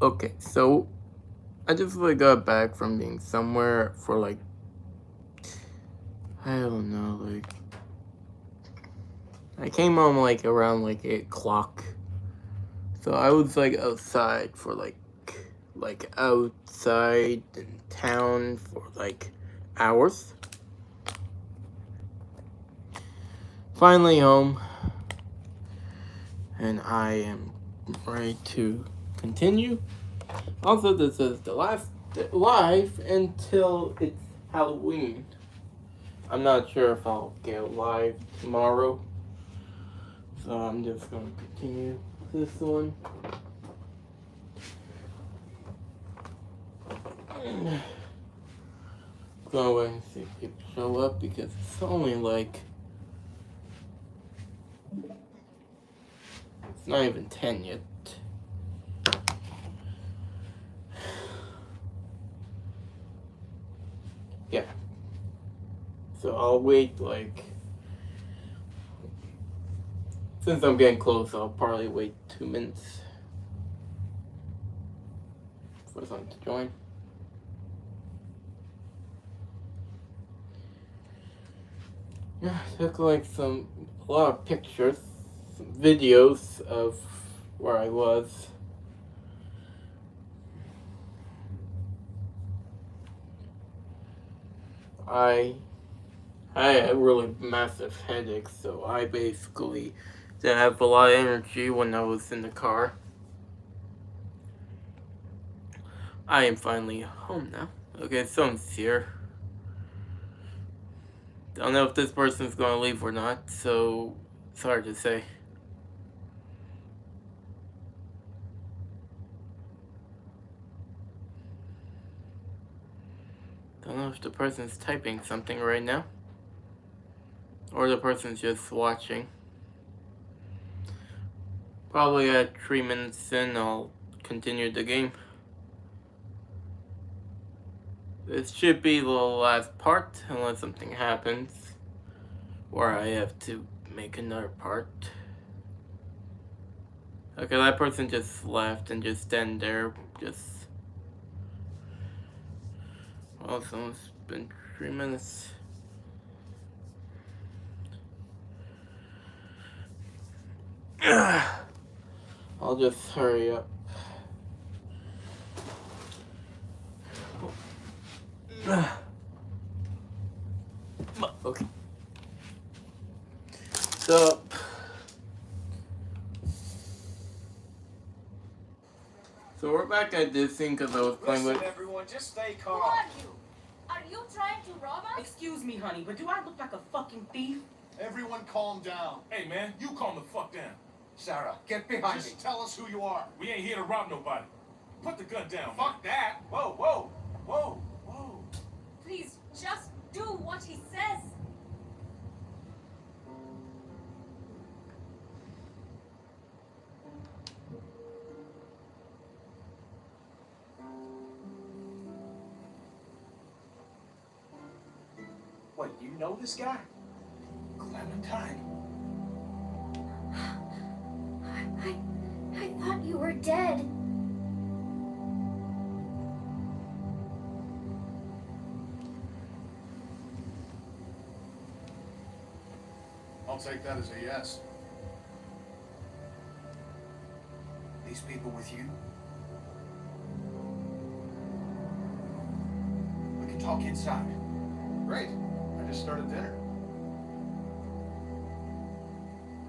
Okay, so I just got back from being somewhere for I don't know, I came home around 8 o'clock. So I was outside for outside in town for hours. Finally home, and I am ready to continue. Also, this is the last live until it's Halloween. I'm not sure if I'll get live tomorrow, so I'm just gonna continue this one. Go away and see if people show up because it's only it's not even 10 yet. Yeah. So I'll wait since I'm getting close, I'll probably wait 2 minutes for someone to join. Yeah, I took a lot of pictures, some videos of where I was. I had a really massive headache, so I basically didn't have a lot of energy when I was in the car. I am finally home now. Okay, someone's here. Don't know if this person's gonna leave or not, so it's hard to say. Don't know if the person's typing something right now, or the person's just watching. Probably at 3 minutes in, I'll continue the game. This should be the last part, unless something happens where I have to make another part. Okay, that person just left and just stand there, well, it's almost been 3 minutes. I'll just hurry up. Okay. So we're back at this thing because I was playing with. Everyone, just stay calm. Who are you? Are you trying to rob us? Excuse me, honey, but do I look like a fucking thief? Everyone calm down. Hey, man, you calm the fuck down. Sarah, get behind me. Just tell us who you are. We ain't here to rob nobody. Put the gun down. Fuck that. Whoa, whoa, whoa, whoa. Please, just do what he says. Wait, you know this guy? Clementine. I thought you were dead. I'll take that as a yes. These people with you? We can talk inside. Great. I just started dinner.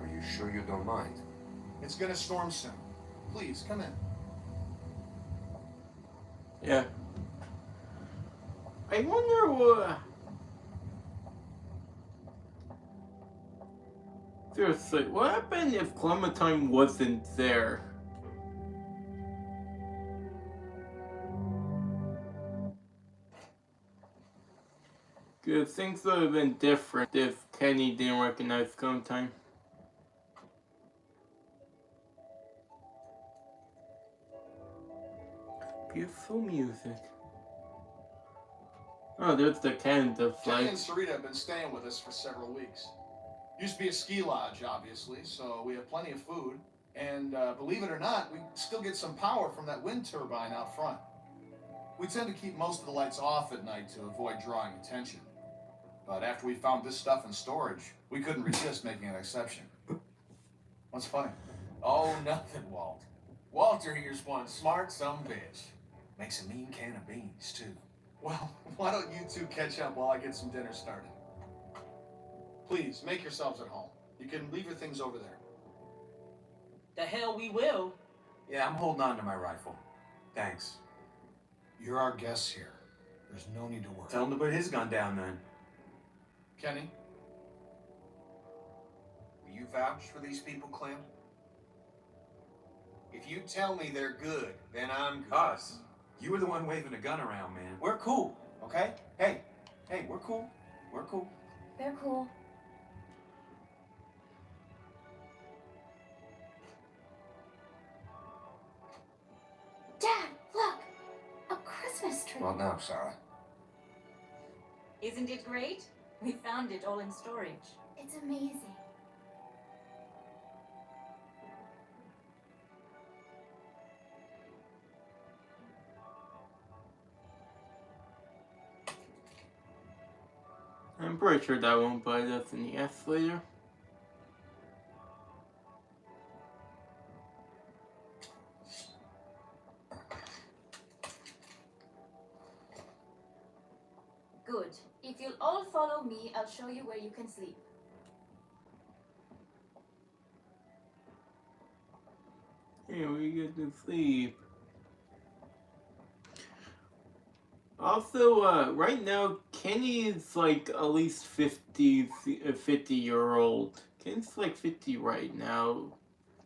Are you sure you don't mind? It's gonna storm soon. Please, come in. Yeah. I wonder what. Seriously, what happened if Clementine wasn't there? Because things would have been different if Kenny didn't recognize Clementine. Beautiful music. Oh, there's the Canada flight. Kenny and Sarita have been staying with us for several weeks. Used to be a ski lodge, obviously, so we have plenty of food. And believe it or not, we still get some power from that wind turbine out front. We tend to keep most of the lights off at night to avoid drawing attention. But after we found this stuff in storage, we couldn't resist making an exception. What's funny? Oh, nothing, Walt. Walter here's one smart bitch. Makes a mean can of beans, too. Well, why don't you two catch up while I get some dinner started? Please, make yourselves at home. You can leave your things over there. The hell we will. Yeah, I'm holding on to my rifle. Thanks. You're our guests here. There's no need to worry. Tell him to put his gun down then. Kenny? Will you vouch for these people, Clem? If you tell me they're good, then I'm good. Us. You were the one waving a gun around, man. We're cool, okay? Hey, we're cool. We're cool. They're cool. Dad, look! A Christmas tree. Well, now, Sarah. Isn't it great? We found it all in storage. It's amazing. I'm pretty sure that won't bite us in the ass later. Good. If you'll all follow me, I'll show you where you can sleep. Here we get to sleep. Also, right now, Kenny is like at least 50-year-old. Kenny's like 50 right now.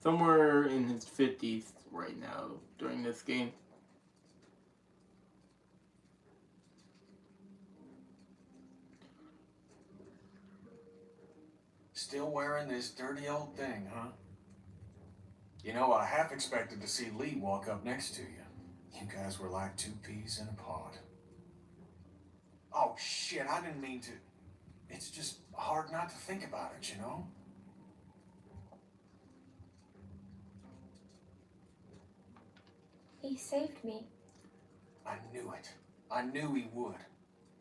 Somewhere in his 50s right now during this game. Still wearing this dirty old thing, huh? You know, I half expected to see Lee walk up next to you. You guys were like two peas in a pod. Oh, shit, I didn't mean to. It's just hard not to think about it, you know? He saved me. I knew it. I knew he would.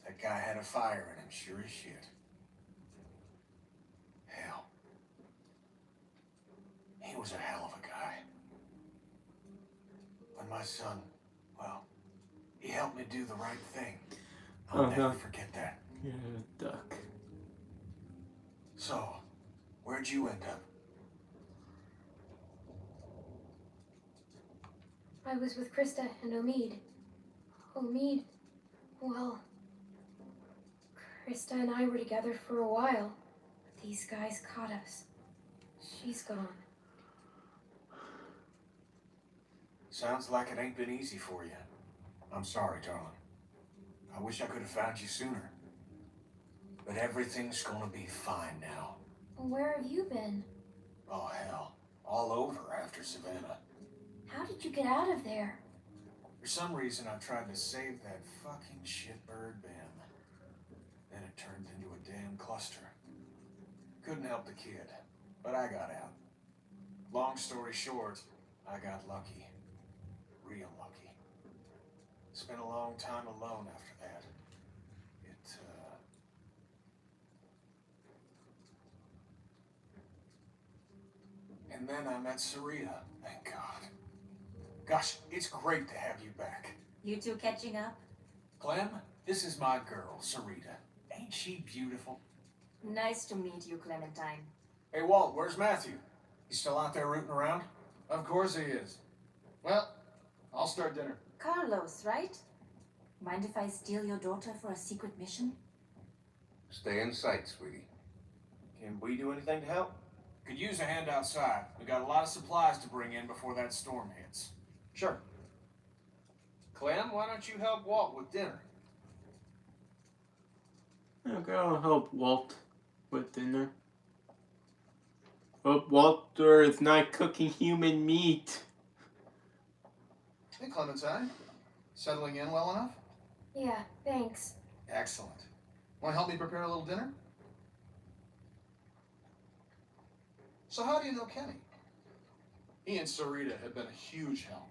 That guy had a fire in him, sure as shit. Hell. He was a hell of a guy. When my son, well, he helped me do the right thing. I'll never forget that. Yeah, duck. So, where'd you end up? I was with Krista and Omid. Omid, well, Krista and I were together for a while, but these guys caught us. She's gone. Sounds like it ain't been easy for you. I'm sorry, darling. I wish I could have found you sooner. But everything's gonna be fine now. Where have you been? Oh, hell. All over after Savannah. How did you get out of there? For some reason, I tried to save that fucking shitbird Ben. Then it turned into a damn cluster. Couldn't help the kid, but I got out. Long story short, I got lucky. Real lucky. Spent a long time alone after that. And then I met Sarita, thank God. Gosh, it's great to have you back. You two catching up? Clem, this is my girl, Sarita. Ain't she beautiful? Nice to meet you, Clementine. Hey, Walt, where's Matthew? He's still out there rooting around? Of course he is. Well, I'll start dinner. Carlos, right? Mind if I steal your daughter for a secret mission? Stay in sight, sweetie. Can we do anything to help? Could use a hand outside. We got a lot of supplies to bring in before that storm hits. Sure. Clem, why don't you help Walt with dinner? Okay, I'll help Walt with dinner. Hope Walter is not cooking human meat. Hey, Clementine. Settling in well enough? Yeah, thanks. Excellent. Want to help me prepare a little dinner? So how do you know Kenny? He and Sarita have been a huge help.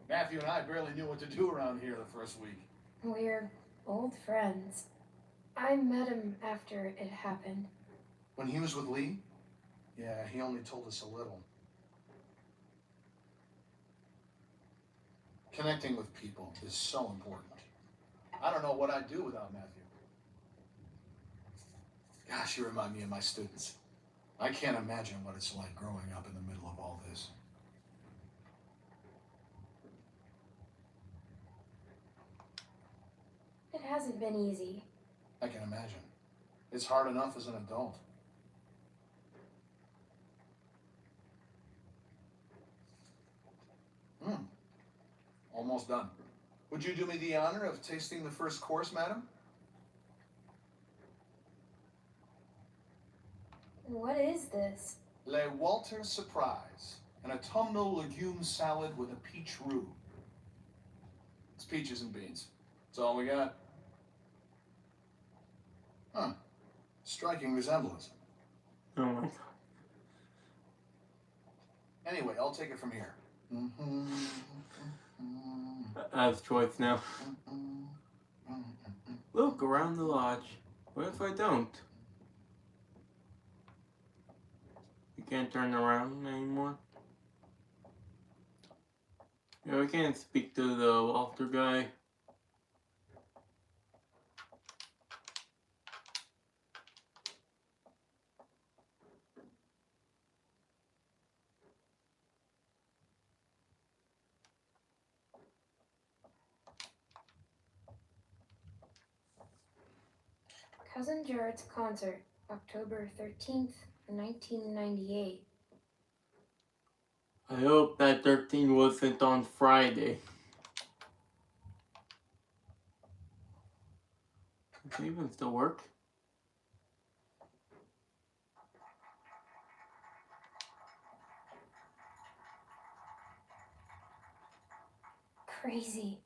Matthew and I barely knew what to do around here the first week. We're old friends. I met him after it happened. When he was with Lee? Yeah, he only told us a little. Connecting with people is so important. I don't know what I'd do without Matthew. Gosh, you remind me of my students. I can't imagine what it's like growing up in the middle of all this. It hasn't been easy. I can imagine. It's hard enough as an adult. Almost done. Would you do me the honor of tasting the first course, madam? What is this? Le Walter Surprise, an autumnal legume salad with a peach roux. It's peaches and beans. That's all we got. Huh. Striking resemblance. Oh my god. Anyway, I'll take it from here. I have choice now. Look around the lodge. What if I don't? You can't turn around anymore. Yeah, we can't speak to the Walter guy. Cousin Jared's concert, October 13th, 1998. I hope that 13 wasn't on Friday. Does it even still work? Crazy.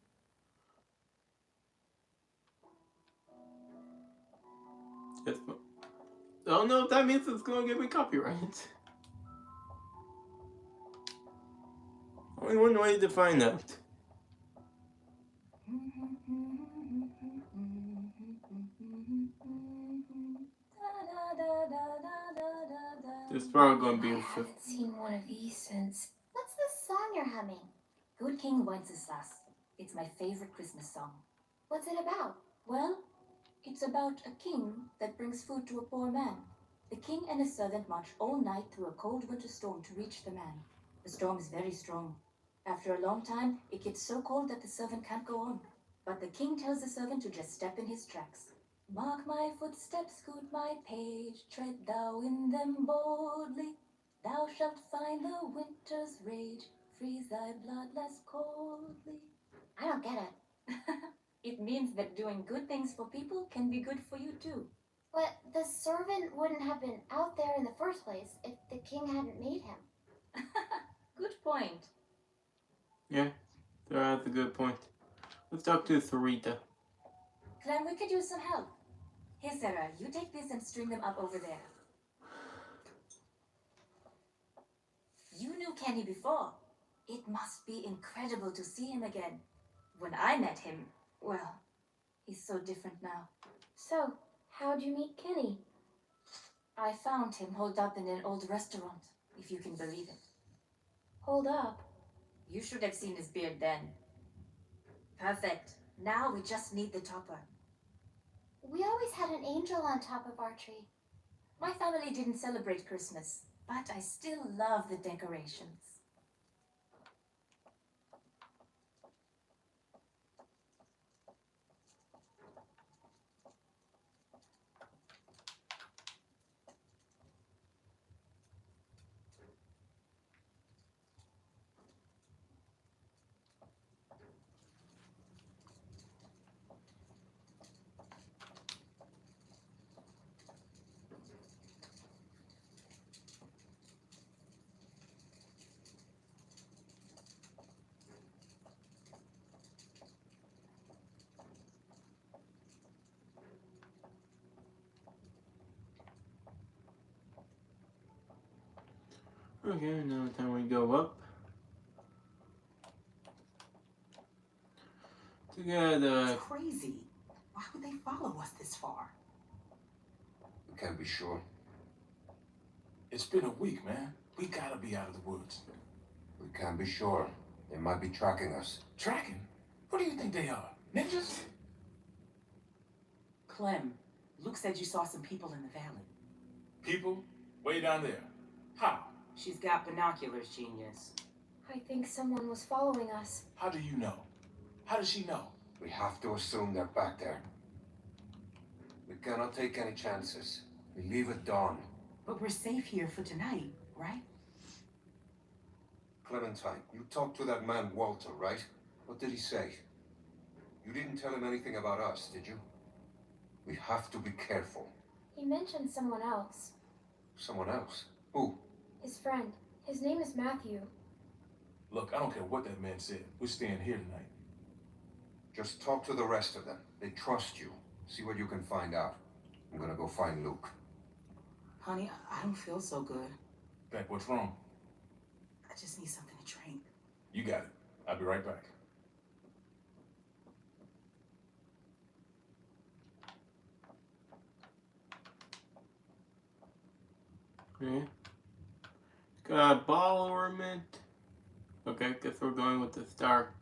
Yes. Oh no, that means it's gonna give me copyright. Only one way to find out. This is probably gonna be I haven't seen one of these since. What's this song you're humming? Good King Wenceslas. It's my favorite Christmas song. What's it about? Well, it's about a king that brings food to a poor man. The king and his servant march all night through a cold winter storm to reach the man. The storm is very strong. After a long time, it gets so cold that the servant can't go on. But the king tells the servant to just step in his tracks. Mark my footsteps, good my page, tread thou in them boldly. Thou shalt find the winter's rage, freeze thy blood less coldly. I don't get it. It means that doing good things for people can be good for you too. But the servant wouldn't have been out there in the first place if the king hadn't made him. Good point. Yeah, that's a good point. Let's talk to Sarita. Clem, we could use some help. Here, Sarah, you take this and string them up over there. You knew Kenny before. It must be incredible to see him again. When I met him, well, he's so different now. So, how'd you meet Kenny? I found him holed up in an old restaurant, if you can believe it. Hold up. You should have seen his beard then. Perfect. Now we just need the topper. We always had an angel on top of our tree. My family didn't celebrate Christmas, but I still love the decorations. Okay, now time we go up. To get It's crazy. Why would they follow us this far? We can't be sure. It's been a week, man. We gotta be out of the woods. We can't be sure. They might be tracking us. Tracking? What do you think they are? Ninjas? Clem, Luke said you saw some people in the valley. People? Way down there. How? She's got binoculars, genius. I think someone was following us. How do you know? How does she know? We have to assume they're back there. We cannot take any chances. We leave at dawn. But we're safe here for tonight, right? Clementine, you talked to that man Walter, right? What did he say? You didn't tell him anything about us, did you? We have to be careful. He mentioned someone else. Someone else? Who? His friend. His name is Matthew. Look, I don't care what that man said. We're staying here tonight. Just talk to the rest of them. They trust you. See what you can find out. I'm gonna go find Luke. Honey, I don't feel so good. Beck, what's wrong? I just need something to drink. You got it. I'll be right back. Okay. Got a ball ornament. Okay, guess we're going with the star.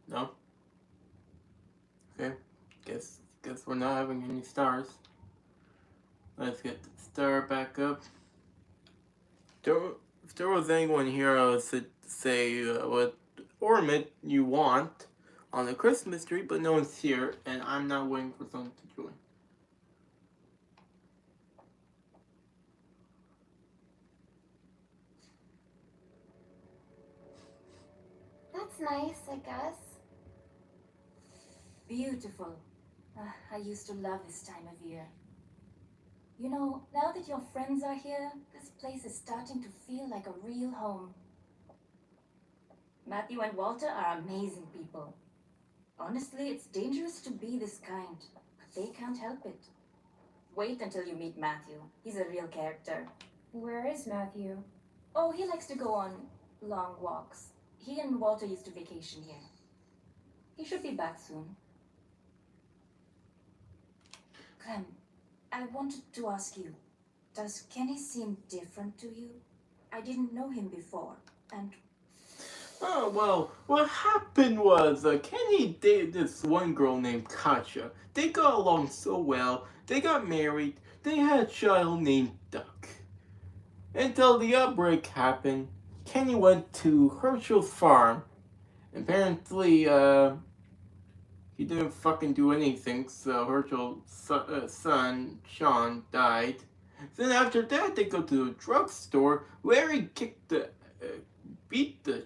No? Okay. Guess we're not having any stars. Let's get the star back up. If there was anyone here to say what ornament you want on the Christmas tree, but no one's here, and I'm not waiting for someone to join. That's nice, I guess. Beautiful. I used to love this time of year. You know, now that your friends are here, this place is starting to feel like a real home. Matthew and Walter are amazing people. Honestly, it's dangerous to be this kind, but they can't help it. Wait until you meet Matthew. He's a real character. Where is Matthew? Oh, he likes to go on long walks. He and Walter used to vacation here. He should be back soon. Clem, I wanted to ask you, does Kenny seem different to you? I didn't know him before, and... Oh, well, what happened was Kenny dated this one girl named Katja. They got along so well, they got married, they had a child named Duck. Until the outbreak happened, Kenny went to Herschel's farm. Apparently, he didn't fucking do anything, so Herschel's son, Sean, died. Then after that, they go to the drugstore. Larry beat the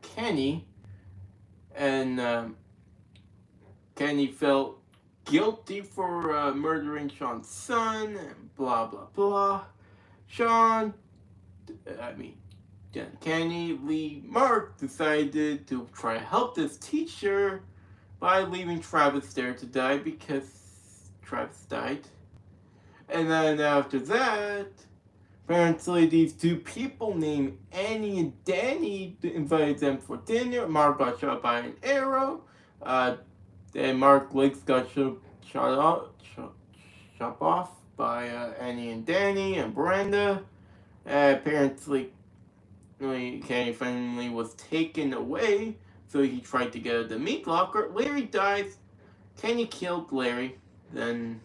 Kenny, and Kenny felt guilty for murdering Sean's son, and blah blah blah. Kenny Lee Mark decided to try to help this teacher by leaving Travis there to die because Travis died. And then after that, apparently these two people named Annie and Danny invited them for dinner. Mark got shot by an arrow. Then Mark's legs got shot off by Annie and Danny and Brenda. Apparently, Kenny finally was taken away, so he tried to get out of the meat locker. Larry dies. Kenny killed Larry. Then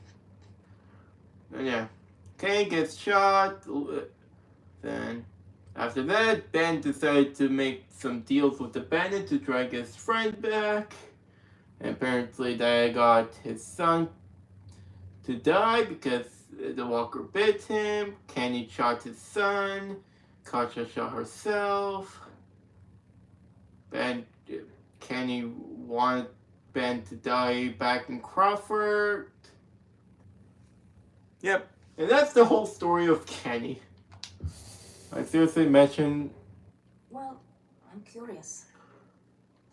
yeah, Kenny gets shot. Then after that, Ben decided to make some deals with the bandit to try to get his friend back. And apparently, they got his son to die because the walker bit him. Kenny shot his son. Katja shot herself. Kenny wanted Ben to die back in Crawford. Yep, and that's the whole story of Kenny. I seriously mentioned... Well, I'm curious.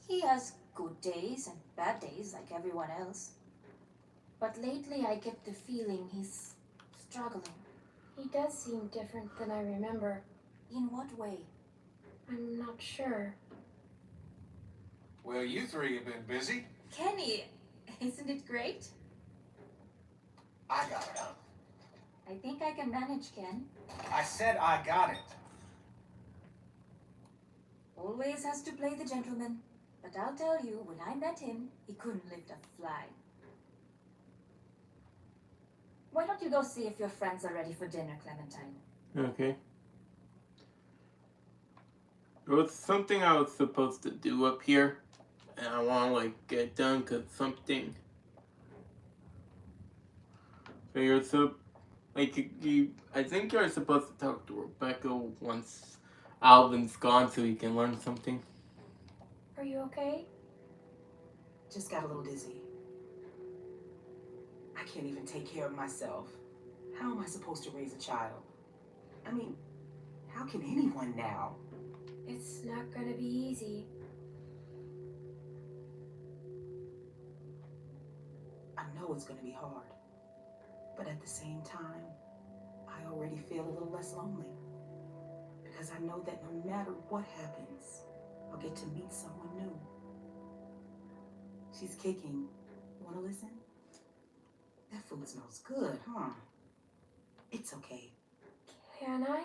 He has good days and bad days like everyone else. But lately I get the feeling he's struggling. He does seem different than I remember. In what way? I'm not sure. Well, you three have been busy. Kenny, isn't it great? I got it, huh? I think I can manage, Ken. I said I got it. Always has to play the gentleman. But I'll tell you, when I met him, he couldn't lift a fly. Why don't you go see if your friends are ready for dinner, Clementine? Okay. There was something I was supposed to do up here, and I want to like get done because something. So you're I think you're supposed to talk to Rebecca once Alvin's gone, so you can learn something. Are you okay? Just got a little dizzy. I can't even take care of myself. How am I supposed to raise a child? I mean, how can anyone now? It's not gonna be easy. I know it's gonna be hard. But at the same time, I already feel a little less lonely. Because I know that no matter what happens, I'll get to meet someone new. She's kicking. Wanna listen? That food smells good, huh? It's okay. Can I?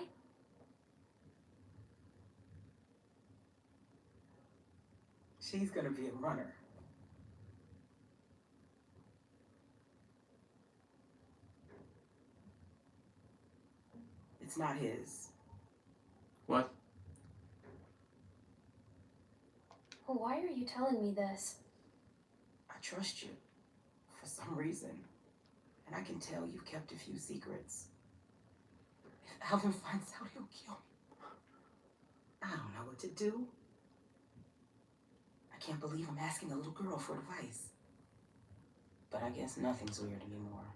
She's gonna be a runner. It's not his. What? Well, why are you telling me this? I trust you. For some reason. And I can tell you've kept a few secrets. If Alvin finds out, he'll kill me. I don't know what to do. I can't believe I'm asking a little girl for advice. But I guess nothing's weird anymore.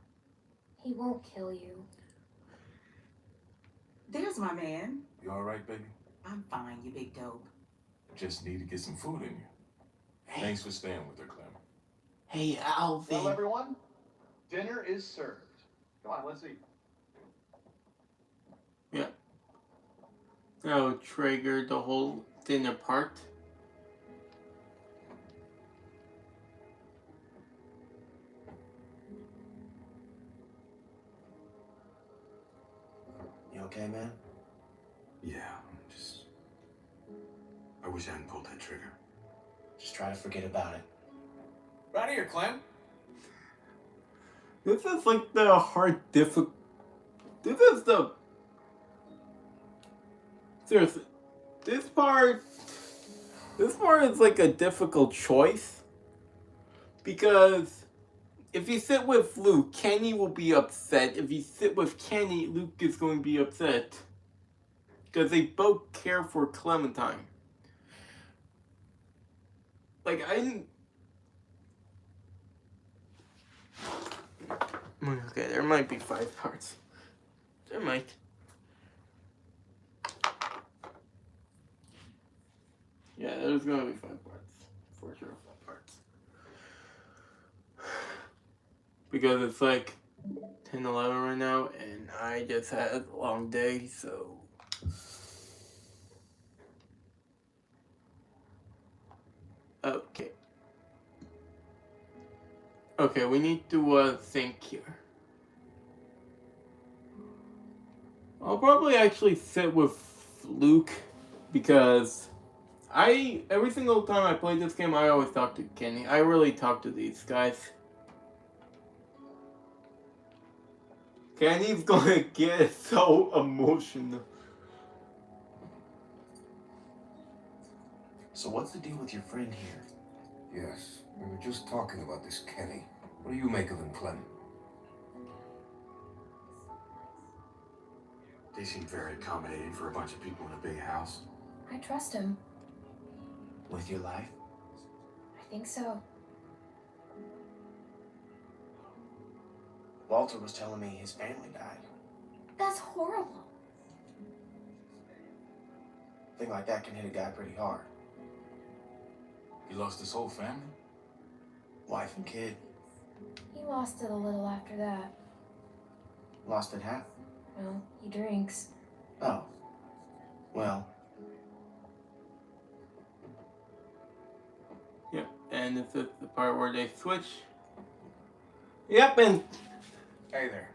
He won't kill you. There's my man. You all right, baby? I'm fine, you big dope. Just need to get some food in you. Thanks for staying with her, Clem. Hey, Alvin. Well, everyone, dinner is served. Come on, let's eat. Yeah. That would trigger the whole dinner part. You okay, man? Yeah, I wish I hadn't pulled that trigger. Just try to forget about it. Right here, Clem. This is like the hard difficult. This is the. Seriously. This part is like a difficult choice. Because if you sit with Luke, Kenny will be upset. If you sit with Kenny, Luke is going to be upset. Because they both care for Clementine. Like, okay, there might be 5 parts. There might. Yeah, there's gonna be 5 parts. For sure, 5 parts. Because it's like 10, 11 right now, and I just had a long day, so. Okay. Okay, we need to think here. I'll probably actually sit with Luke because every single time I play this game, I always talk to Kenny. I really talk to these guys. Kenny's gonna get so emotional. So what's the deal with your friend here? Yes, we were just talking about this Kenny. What do you make of him, Clem? They seem very accommodating for a bunch of people in a big house. I trust him. With your life? I think so. Walter was telling me his family died. That's horrible. A thing like that can hit a guy pretty hard. He lost his whole family? Wife and kid. He lost it a little after that. Lost it half. Well, he drinks. Oh. Well, Yep, and this is the part where they switch. Yep, and Hey there.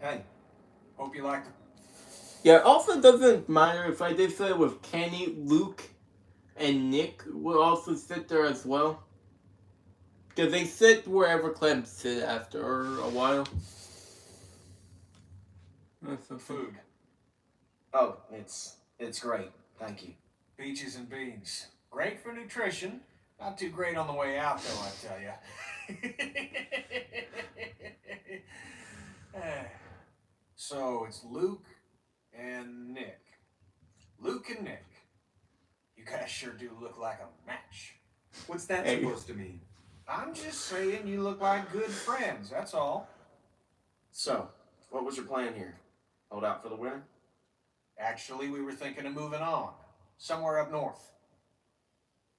hey. Hope you liked it. yeah, also doesn't matter if I did say with Kenny, Luke, and Nick will also sit there as well. Because they sit wherever Clem sit after a while. That's okay. Food. Oh, it's great. Thank you. Peaches and beans. Great for nutrition. Not too great on the way out, though, I tell you. So it's Luke and Nick. Luke and Nick. You guys sure do look like a match. What's that Hey. supposed to mean? I'm just saying you look like good friends, that's all. So, what was your plan here? Hold out for the winter? Actually, we were thinking of moving on. Somewhere up north.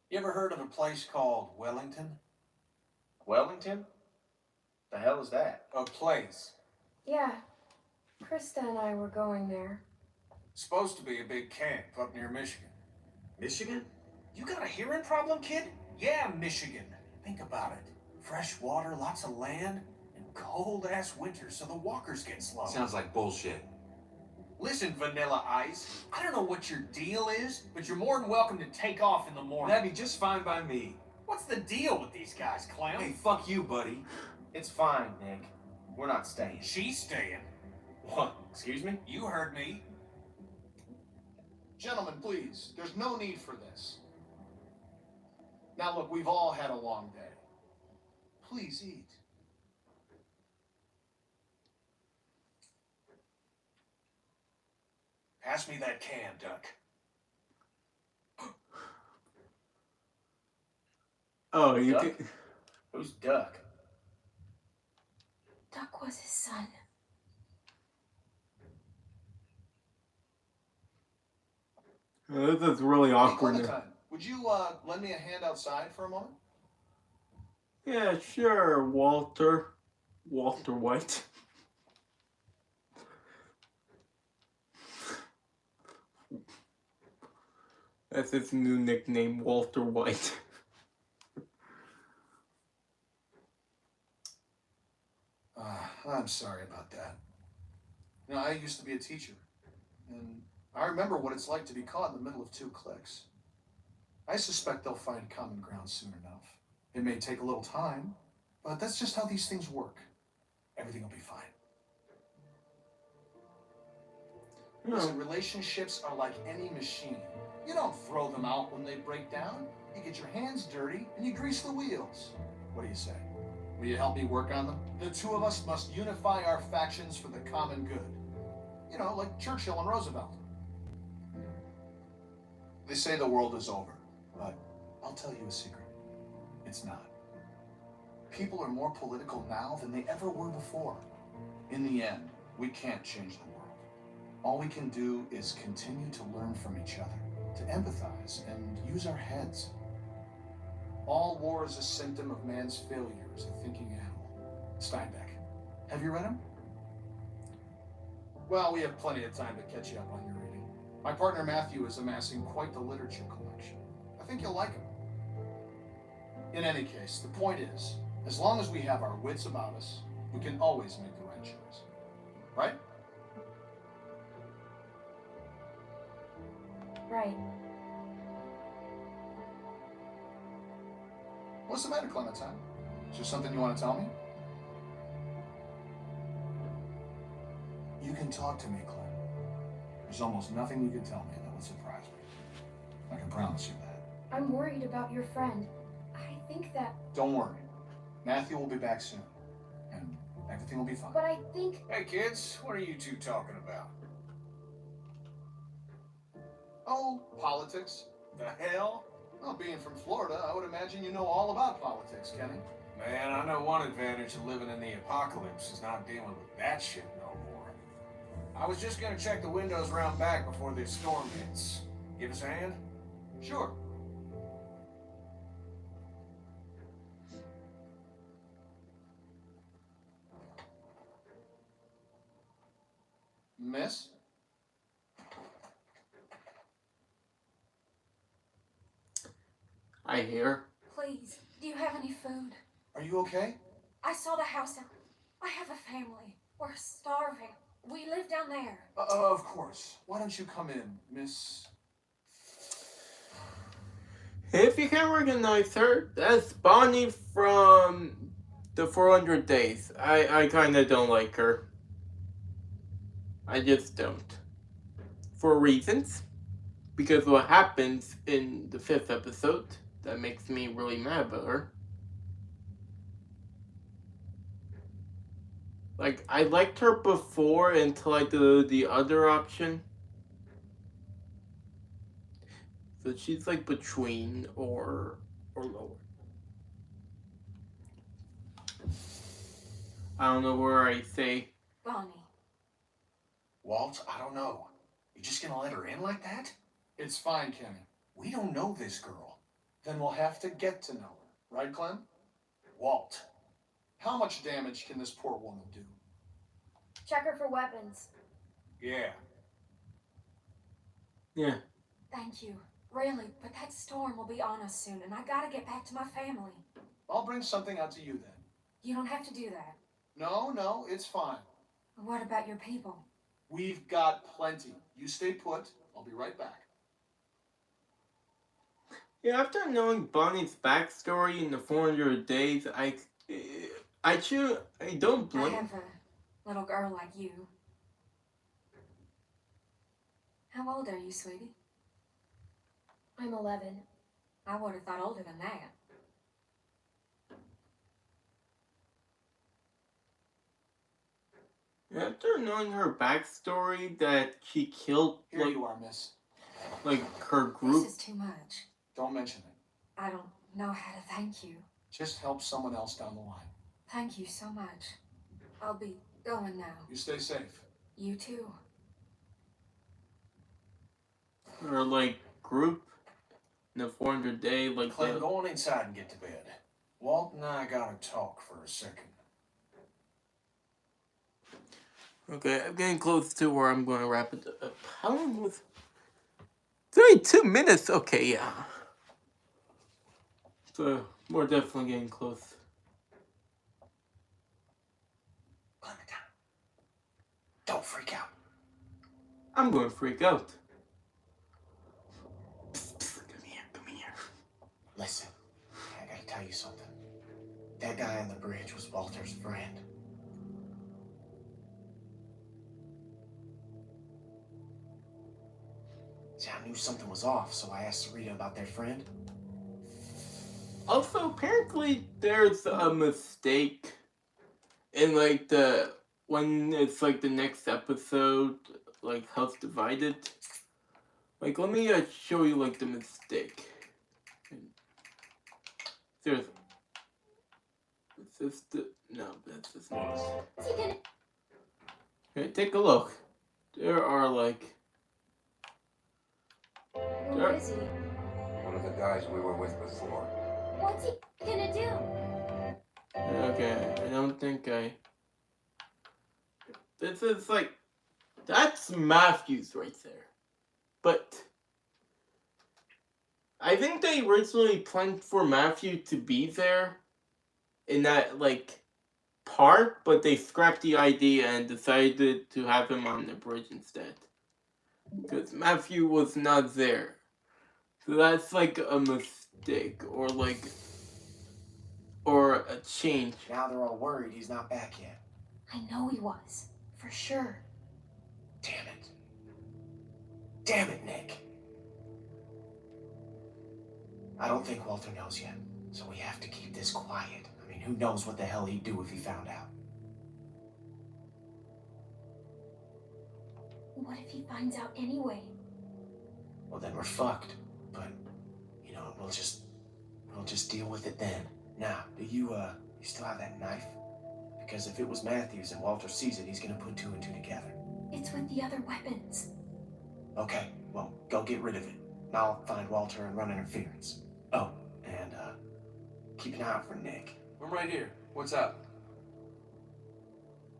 You ever heard of a place called Wellington? Wellington? The hell is that? A place. Yeah. Krista and I were going there. Supposed to be a big camp up near Michigan. Michigan? You got a hearing problem, kid? Yeah, Michigan. Think about it. Fresh water, lots of land, and cold-ass winters so the walkers get slow. Sounds like bullshit. Listen, Vanilla Ice, I don't know what your deal is, but you're more than welcome to take off in the morning. That'd be just fine by me. What's the deal with these guys, Clem? Hey, fuck you, buddy. It's fine, Nick. We're not staying. She's staying. What? Excuse me? You heard me. Gentlemen, please, there's no need for this. Now look, we've all had a long day. Please eat. Pass me that can, Duck. Oh, you Duck? can. Who's Duck? Duck was his son. This is really Hey, awkward. Clementine, would you lend me a hand outside for a moment? Yeah, sure, Walter. Walter White. That's his new nickname, Walter White. I'm sorry about that. You know, I used to be a teacher, and I remember what it's like to be caught in the middle of two cliques. I suspect they'll find common ground soon enough. It may take a little time, but that's just how these things work. Everything will be fine. Listen, relationships are like any machine. You don't throw them out when they break down. You get your hands dirty and you grease the wheels. What do you say? Will you help me work on them? The two of us must unify our factions for the common good. You know, like Churchill and Roosevelt. They say the world is over, but I'll tell you a secret. It's not. People are more political now than they ever were before. In the end, we can't change the world. All we can do is continue to learn from each other, to empathize and use our heads. All war is a symptom of man's failure as a thinking animal. Steinbeck. Have you read him? Well, we have plenty of time to catch you up on your reading. My partner Matthew is amassing quite the literature collection. I think you'll like him. In any case, the point is, as long as we have our wits about us, we can always make the right choice. Right? Right. What's the matter, Clementine? Is there something you want to tell me? You can talk to me, Clem. There's almost nothing you can tell me that would surprise me. I can promise you that. I'm worried about your friend. I think that... Don't worry. Matthew will be back soon. And everything will be fine. But I think... Hey, kids, what are you two talking about? Oh, politics. The hell? Well, being from Florida, I would imagine you know all about politics, Kenny. Man, I know one advantage of living in the apocalypse is not dealing with that shit no more. I was just gonna check the windows around back before this storm hits. Give us a hand? Sure. Miss? I hear. Please, do you have any food? Are you okay? I saw the house. I have a family. We're starving. We live down there. Of course. Why don't you come in, Miss? If you can recognize her, that's Bonnie from the 400 Days. I kinda don't like her. I just don't. For reasons. Because what happens in the 5th episode that makes me really mad about her. Like, I liked her before until I did the other option. So she's like between or lower. I don't know where I say. Bonnie. Walt, I don't know. You just gonna let her in like that? It's fine, Kenny. We don't know this girl. Then we'll have to get to know her. Right, Clem? Walt. How much damage can this poor woman do? Check her for weapons. Yeah. Yeah. Thank you. Really, but that storm will be on us soon, and I gotta get back to my family. I'll bring something out to you then. You don't have to do that. No, it's fine. What about your people? We've got plenty. You stay put. I'll be right back. Yeah, after knowing Bonnie's backstory in the 400 Days, I don't I blame. have a little girl like you. How old are you, sweetie? I'm 11. I would have thought older than that. After knowing her backstory, that she killed Here you are, miss. like her group. This is too much. Don't mention it. I don't know how to thank you. Just help someone else down the line. Thank you so much. I'll be going now. You stay safe. You too. Her like group in the 400 Day, like Clem, go on inside and get to bed. Walt and I gotta talk for a second. Okay, I'm getting close to where I'm going to wrap it up. How long was? 32 minutes. Okay, yeah. So we're definitely getting close. Clementine, don't freak out. I'm going to freak out. Psst, psst, come here. Listen, I gotta tell you something. That guy on the bridge was Walter's friend. See, I knew something was off, so I asked Sarita about their friend. Also, apparently there's a mistake in like when it's like the next episode, like House Divided. Like, let me show you like the mistake. Seriously. Is this the... No, that's just not. Okay, take a look. There are like... Who is he? One of the guys we were with before. What's he gonna do? Okay, I don't think I... This is like... That's Matthews right there. But... I think they originally planned for Matthew to be there in that, like, part, but they scrapped the idea and decided to have him on the bridge instead. Because Matthew was not there. So that's, like, a mistake, or, like, or a change. Now they're all worried he's not back yet. I know he was. For sure. Damn it. Damn it, Nick. I don't think Walter knows yet, so we have to keep this quiet. I mean, who knows what the hell he'd do if he found out. What if he finds out anyway? Well, then we're fucked. But, you know, we'll just deal with it then. Now, do you still have that knife? Because if it was Matthews and Walter sees it, he's gonna put two and two together. It's with the other weapons. Okay, well, go get rid of it. And I'll find Walter and run interference. Oh, and, keep an eye out for Nick. I'm right here. What's up?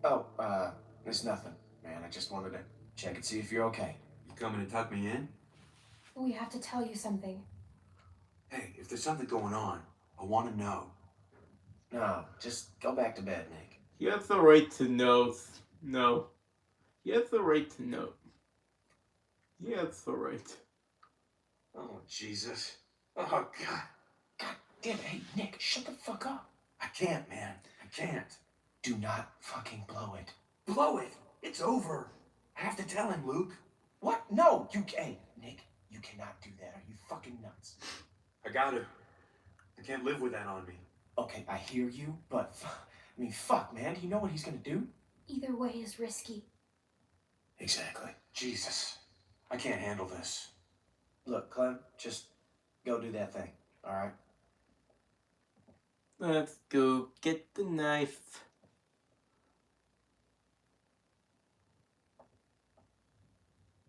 Oh, it's nothing, man. I just wanted to Check and see if you're okay. You coming to tuck me in? We have to tell you something. Hey, if there's something going on, I want to know. No, just go back to bed, Nick. He has the right to know. No. He has the right to know. He has the right. Oh, Jesus. Oh, God. God damn, hey, Nick, shut the fuck up. I can't, man. I can't. Do not fucking blow it. Blow it. It's over. I have to tell him, Luke. What? No, you can't. Nick, you cannot do that. Are you fucking nuts? I gotta. I can't live with that on me. Okay, I hear you, but fuck, man. Do you know what he's gonna do? Either way is risky. Exactly. Jesus. I can't handle this. Look, Clem, just go do that thing, all right? Let's go get the knife.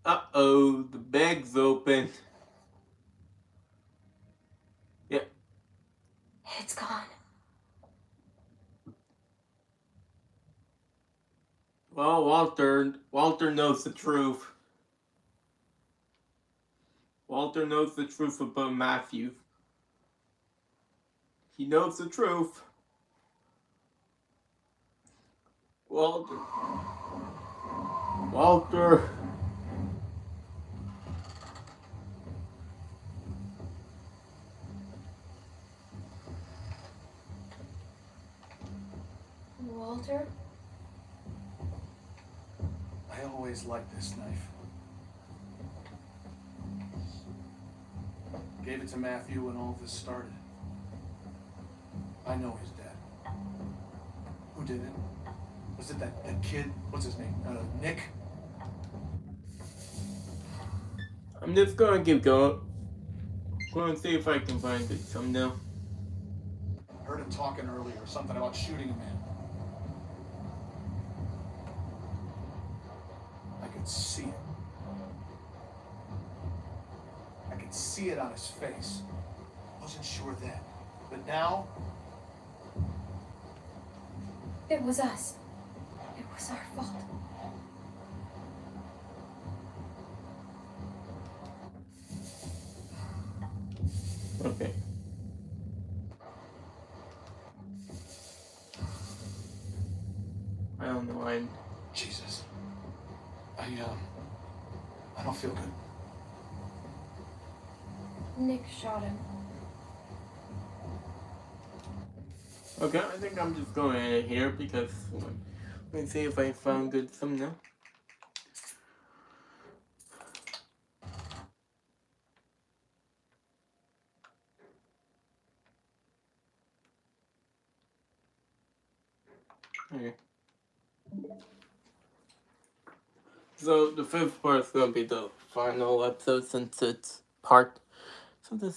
Uh-oh, the bag's open. Yeah. It's gone. Well, Walter knows the truth. Walter knows the truth about Matthew. He knows the truth. Walter. Walter? I always liked this knife. Gave it to Matthew when all this started. I know he's dead. Who did it? Was it that kid? What's his name? Nick? I'm just gonna keep going. Going to see if I can find it thumbnail. Heard him talking earlier, something about shooting a man. I could see it. I could see it on his face. Wasn't sure then. But now, It was us. It was our fault. Okay. I don't know. Jesus. I don't feel good. Nick shot him. Okay, I think I'm just going to end it here because let me see if I found good thumbnail. Okay. So the fifth part is gonna be the final episode since it's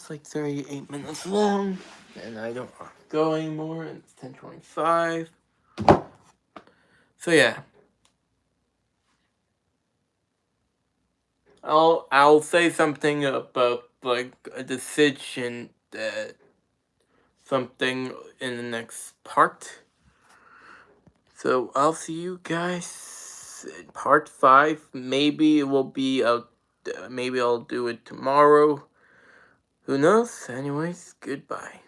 like 38 minutes long, and I don't want to go anymore, and it's 10:25. So yeah. I'll say something about like a decision that something in the next part. So I'll see you guys in part 5. Maybe it will be out. Maybe I'll do it tomorrow. Who knows? Anyways, goodbye.